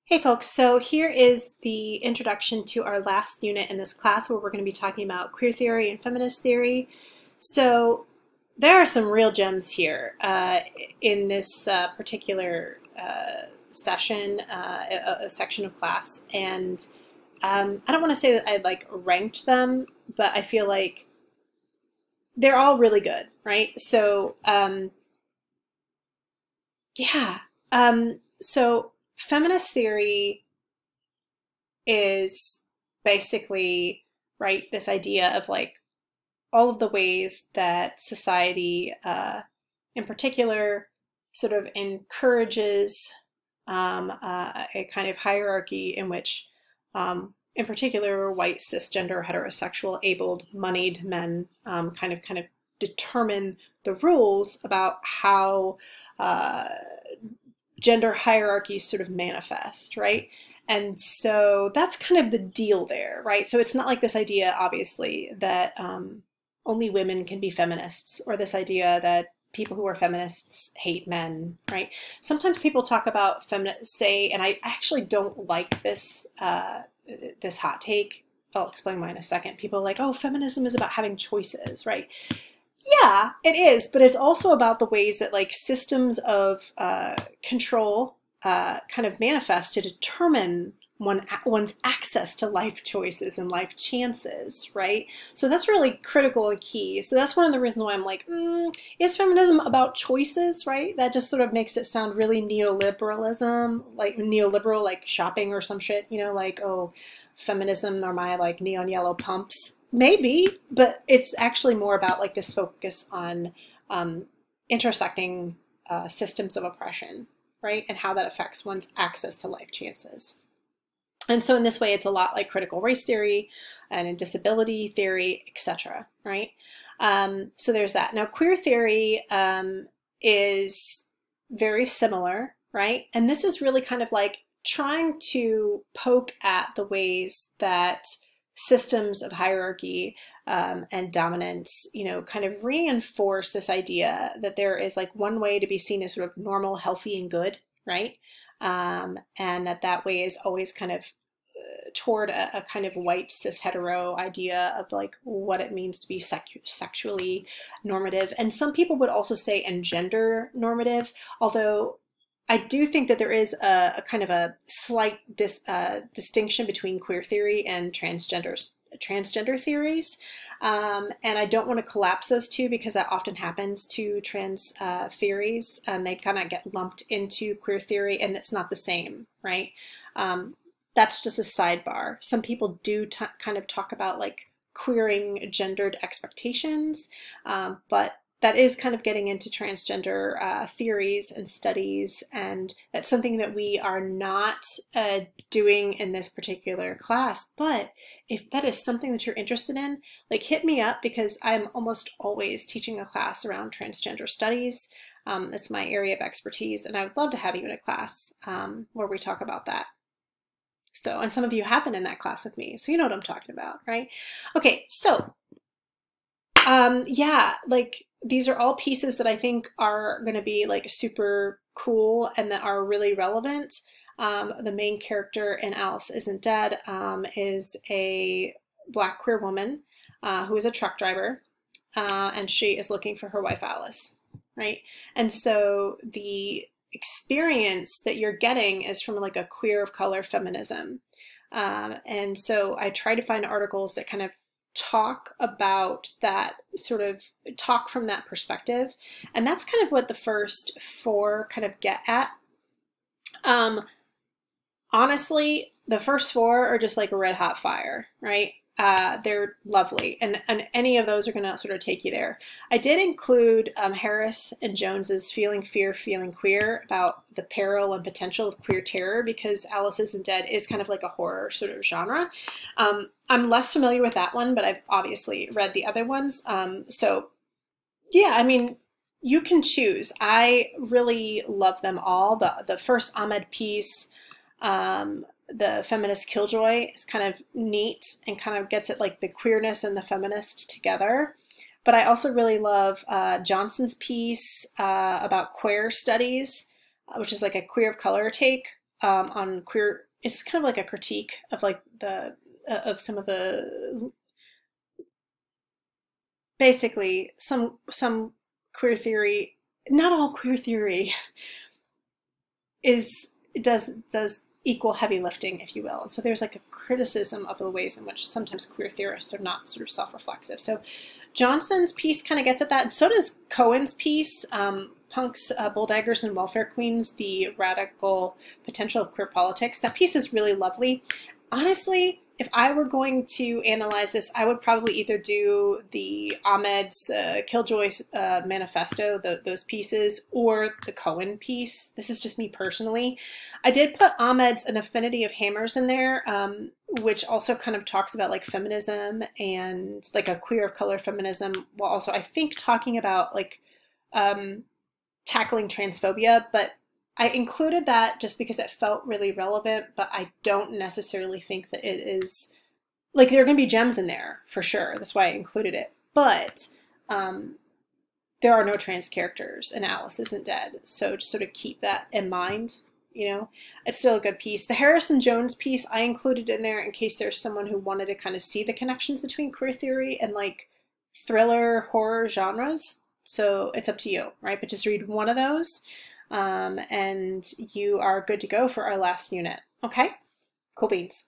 Hey folks, so here is the introduction to our last unit in this class where we're going to be talking about queer theory and feminist theory. So there are some real gems here in this particular session, a section of class. And I don't want to say that I like ranked them, but I feel like they're all really good, right? So yeah, so feminist theory is basically, right, this idea of like all of the ways that society, in particular, sort of encourages a kind of hierarchy in which, in particular, white, cisgender, heterosexual, abled, moneyed men kind of determine the rules about how gender hierarchies sort of manifest, right? And so that's kind of the deal there, right? So it's not like this idea, obviously, that only women can be feminists, or this idea that people who are feminists hate men, right? Sometimes people talk about feminists, say, and I actually don't like this this hot take. I'll explain why in a second. People are like, oh, feminism is about having choices, right? Yeah, it is, but it's also about the ways that like systems of control kind of manifest to determine one's access to life choices and life chances, right? So that's really critical and key. So that's one of the reasons why I'm like, is feminism about choices, right? That just sort of makes it sound really neoliberalism, like neoliberal, like shopping or some shit, you know, like, oh, feminism or my like neon yellow pumps. Maybe, but it's actually more about like this focus on intersecting systems of oppression, right? And how that affects one's access to life chances. And so in this way, it's a lot like critical race theory and in disability theory, etc., right? So there's that. Now, queer theory is very similar, right? And this is really kind of like trying to poke at the ways that systems of hierarchy and dominance, you know, kind of reinforce this idea that there is like one way to be seen as sort of normal, healthy, and good, right? And that way is always kind of toward a kind of white cis hetero idea of like what it means to be sexually normative. And some people would also say and gender normative, although I do think that there is a kind of a slight distinction between queer theory and transgender theories. And I don't want to collapse those two because that often happens to trans theories, and they kind of get lumped into queer theory, and it's not the same, right? That's just a sidebar. Some people do kind of talk about like queering gendered expectations, but that is kind of getting into transgender theories and studies, and that's something that we are not doing in this particular class. But if that is something that you're interested in, like hit me up because I'm almost always teaching a class around transgender studies. It's my area of expertise, and I would love to have you in a class where we talk about that. So, and some of you have been in that class with me, so you know what I'm talking about, right? Okay, so yeah, like these are all pieces that I think are going to be like super cool and that are really relevant. The main character in Alice Isn't Dead is a Black queer woman who is a truck driver, and she is looking for her wife Alice, right? And so the experience that you're getting is from like a queer of color feminism. And so I try to find articles that kind of talk about that, sort of talk from that perspective. And that's kind of what the first four kind of get at. Honestly, the first four are just like a red hot fire, right? They're lovely, and any of those are going to sort of take you there. I did include Harris and Jones's Feeling Fear, Feeling Queer about the peril and potential of queer terror, because Alice Isn't Dead is kind of like a horror sort of genre. I'm less familiar with that one, but I've obviously read the other ones. So yeah, I mean, you can choose. I really love them all. The first Ahmed piece, the feminist killjoy, is kind of neat and kind of gets at like the queerness and the feminist together. But I also really love Johnson's piece about queer studies, which is like a queer of color take on queer. It's kind of like a critique of like the of some of the basically some queer theory. Not all queer theory is does equal heavy lifting, if you will. And so there's like a criticism of the ways in which sometimes queer theorists are not sort of self-reflexive. So Johnson's piece kind of gets at that, and so does Cohen's piece, Punk's Bulldaggers and Welfare Queens, the Radical Potential of Queer Politics. That piece is really lovely. Honestly, if I were going to analyze this, I would probably either do the Ahmed's Killjoy Manifesto, those pieces, or the Cohen piece. This is just me personally. I did put Ahmed's An Affinity of Hammers in there, which also kind of talks about like feminism and like a queer of color feminism, while also I think talking about like tackling transphobia, but I included that just because it felt really relevant, but I don't necessarily think that it is, like, there are going to be gems in there for sure. That's why I included it. But there are no trans characters and Alice isn't dead. So just sort of keep that in mind, you know. It's still a good piece. The Harrison Jones piece I included in there in case there's someone who wanted to kind of see the connections between queer theory and like thriller horror genres. So it's up to you, right? But just read one of those. And you are good to go for our last unit. Okay? Cool beans.